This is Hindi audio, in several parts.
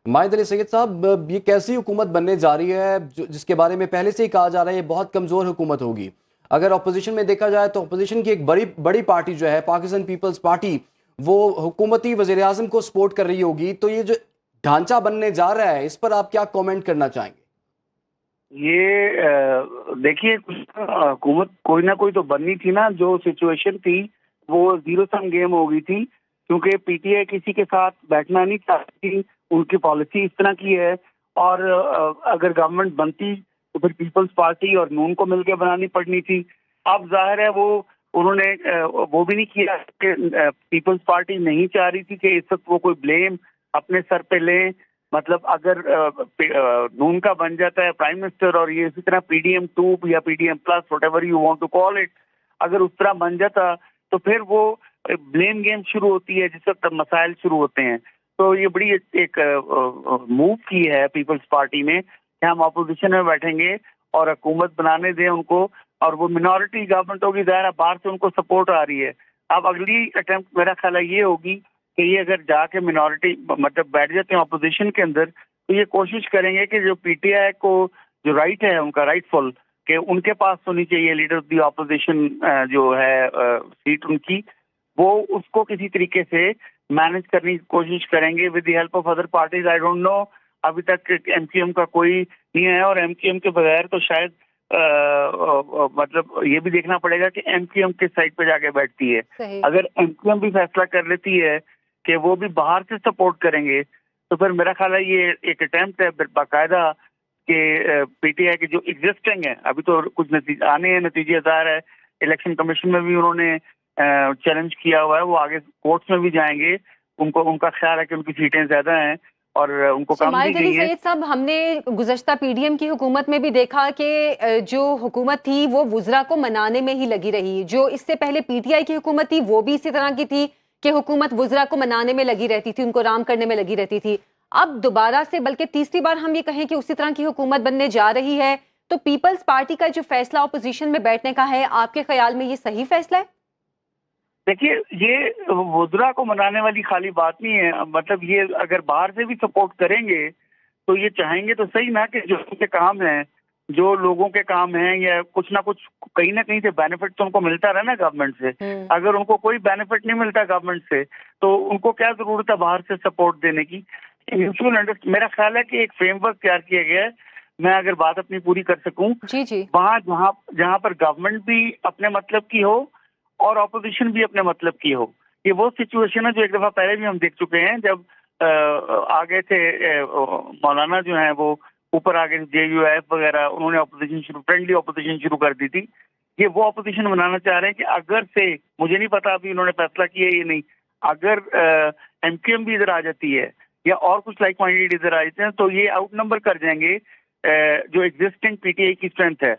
माहिद अली सैयद साहब, ये कैसी हुकूमत बनने जा रही है जिसके बारे में पहले से ही कहा जा रहा है ये बहुत कमजोर हुकूमत होगी। अगर अपोजिशन में देखा जाए तो अपोजिशन की एक बड़ी बड़ी पार्टी जो है पाकिस्तान पीपल्स पार्टी, वो हुकूमती वजीर आजम को सपोर्ट कर रही होगी। तो ये जो ढांचा बनने जा रहा है इस पर आप क्या कमेंट करना चाहेंगे? देखिए, हुकूमत कोई ना कोई तो बननी थी ना। जो सिचुएशन थी वो जीरो सम गेम हो गई थी, क्योंकि पीटीआई किसी के साथ बैठना नहीं चाहती थी। उनकी पॉलिसी इस तरह की है। और अगर गवर्नमेंट बनती तो फिर पीपल्स पार्टी और नून को मिलकर बनानी पड़नी थी। अब जाहिर है वो उन्होंने वो भी नहीं किया कि पीपल्स पार्टी नहीं चाह रही थी कि इस वक्त वो कोई ब्लेम अपने सर पे लें। मतलब अगर नून का बन जाता है प्राइम मिनिस्टर और ये इसी तरह पीडीएम 2 या PDM plus whatever you want to call it, अगर उस तरह बन जाता तो फिर वो ब्लेम गेम शुरू होती है जिस वक्त मसाइल शुरू होते हैं। तो ये बड़ी एक मूव की है पीपल्स पार्टी ने कि हम अपोजिशन में बैठेंगे और हुकूमत बनाने दें उनको। और वो मिनॉरिटी गवर्नमेंट होगी, ज़ाहिर है बाहर से उनको सपोर्ट आ रही है। अब अगली अटेम्प्ट मेरा ख्याल है ये होगी कि ये अगर जाके मिनॉरिटी मतलब बैठ जाते हैं अपोजिशन के अंदर, तो ये कोशिश करेंगे कि जो पीटीआई को जो राइट है उनका राइटफुल कि उनके पास होनी चाहिए लीडर ऑफ द ऑपोजिशन जो है सीट उनकी, वो उसको किसी तरीके से मैनेज करने की कोशिश करेंगे with the help of other parties. I don't know, अभी तक एमक्यूएम का कोई नहीं है और एमक्यूएम के बगैर तो शायद मतलब ये भी देखना पड़ेगा कि एमक्यूएम किस साइड पे जाके बैठती है। सही। अगर एमक्यूएम भी फैसला कर लेती है कि वो भी बाहर से सपोर्ट करेंगे, तो फिर मेरा ख्याल है ये एक अटेम्प्ट है बाकायदा कि पीटीआई के जो एग्जिस्टिंग है, अभी तो कुछ नतीजे आने हैं, नतीजे ज़ाहिर है इलेक्शन कमीशन में भी उन्होंने चैलेंज किया हुआ है, वो आगे कोर्ट्स में भी जाएंगे। उनको उनका ख्याल है कि उनकी सीटें ज्यादा हैं और उनको कम दी माहिद अली गई हैं। सैयद साहब, हमने गुज़श्ता पीडीएम की हुकूमत में भी देखा कि जो हुकूमत थी वो वुज़रा को मनाने में ही लगी रही। जो इससे पहले पीटीआई की हुकूमत थी वो भी इसी तरह की थी कि हुकूमत वुज़रा को मनाने में लगी रहती थी, उनको राम करने में लगी रहती थी। अब दोबारा से, बल्कि तीसरी बार हम ये कहें कि उसी तरह की हुकूमत बनने जा रही है, तो पीपल्स पार्टी का जो फैसला अपोजिशन में बैठने का है, आपके ख्याल में ये सही फैसला है? देखिए, ये वुज़रा को मनाने वाली खाली बात नहीं है। मतलब ये अगर बाहर से भी सपोर्ट करेंगे तो ये चाहेंगे तो सही ना कि जो उनके काम हैं, जो लोगों के काम हैं, या कुछ ना कुछ कहीं ना कहीं से बेनिफिट तो उनको मिलता रहे ना गवर्नमेंट से। अगर उनको कोई बेनिफिट नहीं मिलता गवर्नमेंट से तो उनको क्या जरूरत है बाहर से सपोर्ट देने की। म्यूचुअल अंडरस्टैंडिंग, मेरा ख्याल है कि एक फ्रेमवर्क तैयार किया गया है। मैं अगर बात अपनी पूरी कर सकूं, जी जी। वहां जहां जहां पर गवर्नमेंट भी अपने मतलब की हो और ऑपोजिशन भी अपने मतलब की हो। ये वो सिचुएशन है जो एक दफा पहले भी हम देख चुके हैं, जब आगे थे मौलाना जो है वो ऊपर आगे जेयूएफ वगैरह, उन्होंने ऑपोजिशन शुरू, फ्रेंडली ऑपोजिशन शुरू कर दी थी। ये वो ऑपोजिशन बनाना चाह रहे हैं कि अगर से, मुझे नहीं पता अभी उन्होंने फैसला किया है ये नहीं, अगर एमक्यूएम भी इधर आ जाती है या और कुछ लाइक माइंडेड इधर आ जाते हैं तो ये आउट नंबर कर जाएंगे जो एग्जिस्टिंग पीटीआई की स्ट्रेंथ है।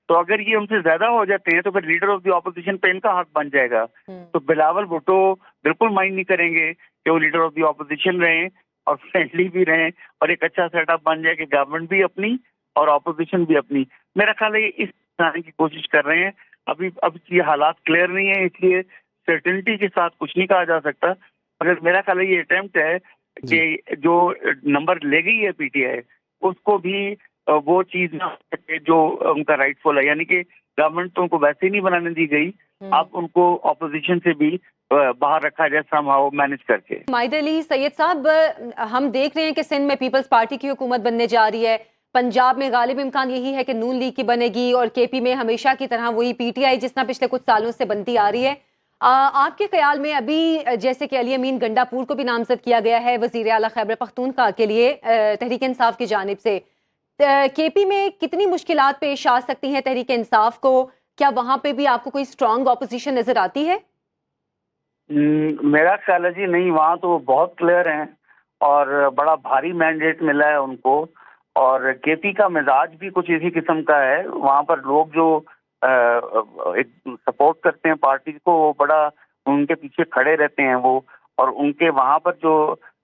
तो अगर ये उनसे ज्यादा हो जाते हैं तो फिर लीडर ऑफ द ऑपोजिशन पे इनका हक बन जाएगा। तो बिलावल भुट्टो बिल्कुल माइंड नहीं करेंगे कि वो लीडर ऑफ द ऑपोजिशन रहें और फ्रेंडली भी रहें और एक अच्छा सेटअप बन जाए कि गवर्नमेंट भी अपनी और ऑपोजिशन भी अपनी। मेरा ख्याल है ये इस बनाने की कोशिश कर रहे हैं। अभी ये हालात क्लियर नहीं है, इसलिए सर्टेनिटी के साथ कुछ नहीं कहा जा सकता। मगर मेरा ख्याल है ये अटेम्प्ट है कि जो नंबर ले गई है पीटीआई उसको भी वो चीज ना हो सके जो उनका राइटफुल है। यानी कि गवर्नमेंट तो उनको वैसे ही नहीं बनाने दी गई, अब उनको ऑपोजिशन से भी बाहर रखा जाए समहाउ मैनेज करके। माहिद अली सैयद साहब, हम देख रहे हैं कि सिंध में पीपल्स पार्टी की हुकूमत बनने जा रही है। पंजाब में गालिब इम्कान यही है कि नून लीग की बनेगी और केपी में हमेशा की तरह वही पीटीआई जिस तरह पिछले कुछ सालों से बनती आ रही है। आपके ख्याल में अभी जैसे कि अली अमीन गंडापुर को भी नामजद किया गया है वजीर आला खैबर पख्तूनख्वा के लिए तहरीक इंसाफ की जानिब से, केपी में कितनी मुश्किलात पेश आ सकती हैं तहरीक इंसाफ को? क्या वहां पे भी आपको कोई स्ट्रॉन्ग ऑपोजिशन नजर आती है? मेरा ख्याल है जी नहीं, वहाँ तो बहुत क्लियर हैं और बड़ा भारी मैंडेट मिला है उनको। और केपी का मिजाज भी कुछ इसी किस्म का है। वहाँ पर लोग जो एक सपोर्ट करते हैं पार्टी को, वो बड़ा उनके पीछे खड़े रहते हैं वो। और उनके वहाँ पर जो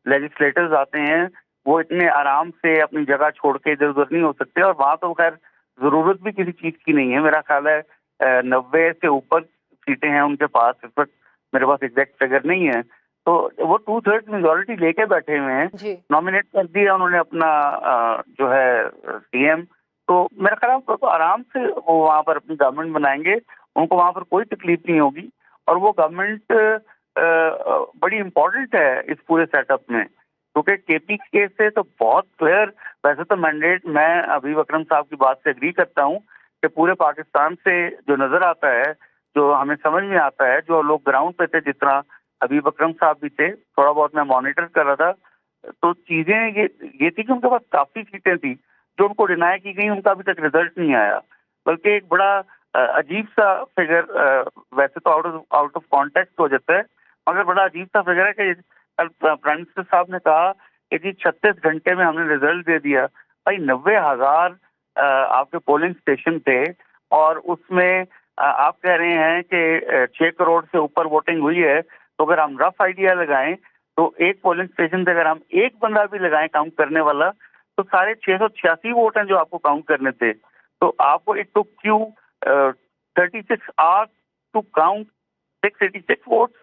लेजिस्लेटर्स आते हैं वो इतने आराम से अपनी जगह छोड़ के इधर उधर नहीं हो सकते। और वहाँ तो खैर जरूरत भी किसी चीज की नहीं है। मेरा ख्याल है 90 से ऊपर सीटें हैं उनके पास इस वक्त, मेरे पास एग्जैक्ट फिगर नहीं है। तो वो 2/3 मेजोरिटी लेके बैठे हुए हैं, जी नॉमिनेट कर दिया उन्होंने अपना जो है सीएम। तो मेरा ख्याल है तो आराम से वो वहाँ पर अपनी गवर्नमेंट बनाएंगे, उनको वहाँ पर कोई तकलीफ नहीं होगी। और वो गवर्नमेंट बड़ी इम्पोर्टेंट है इस पूरे सेटअप में, क्योंकि केपी केस से तो बहुत क्लियर, वैसे तो मैंडेट मैं हबीब अकरम साहब की बात से एग्री करता हूँ कि पूरे पाकिस्तान से जो नजर आता है, जो हमें समझ में आता है, जो लोग ग्राउंड पे थे, जिस तरह हबीब अकरम साहब भी थे, थोड़ा बहुत मैं मॉनिटर कर रहा था, तो चीजें ये थी कि उनके पास काफी सीटें थी जो उनको डिनाई की गई, उनका अभी तक रिजल्ट नहीं आया। बल्कि एक बड़ा अजीब सा फिगर, वैसे तो आउट ऑफ कॉन्टेक्स्ट हो जाता है, मगर बड़ा अजीब सा फिगर है कि कल प्राइम मिनिस्टर साहब ने कहा कि जी 36 घंटे में हमने रिजल्ट दे दिया। भाई 90,000 आपके पोलिंग स्टेशन थे और उसमें आप कह रहे हैं कि 6 करोड़ से ऊपर वोटिंग हुई है। तो अगर हम रफ आइडिया लगाएं तो एक पोलिंग स्टेशन से अगर हम एक बंदा भी लगाएं काउंट करने वाला, तो सारे 686 वोट हैं जो आपको काउंट करने थे। तो आपको it took you 36 hours to count 686 votes.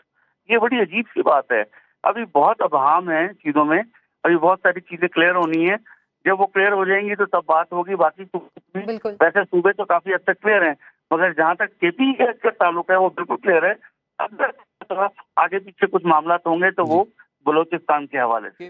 ये बड़ी अजीब सी बात है। अभी बहुत अभाम है चीजों में, अभी बहुत सारी चीजें क्लियर होनी है। जब वो क्लियर हो जाएंगी तो तब बात होगी। बाकी बिल्कुल वैसे सूबे तो काफी हद तक क्लियर हैं, मगर जहाँ तक केपी का ताल्लुक है वो बिल्कुल क्लियर है। अगर आगे पीछे कुछ मामला होंगे तो वो बलोचिस्तान के हवाले से।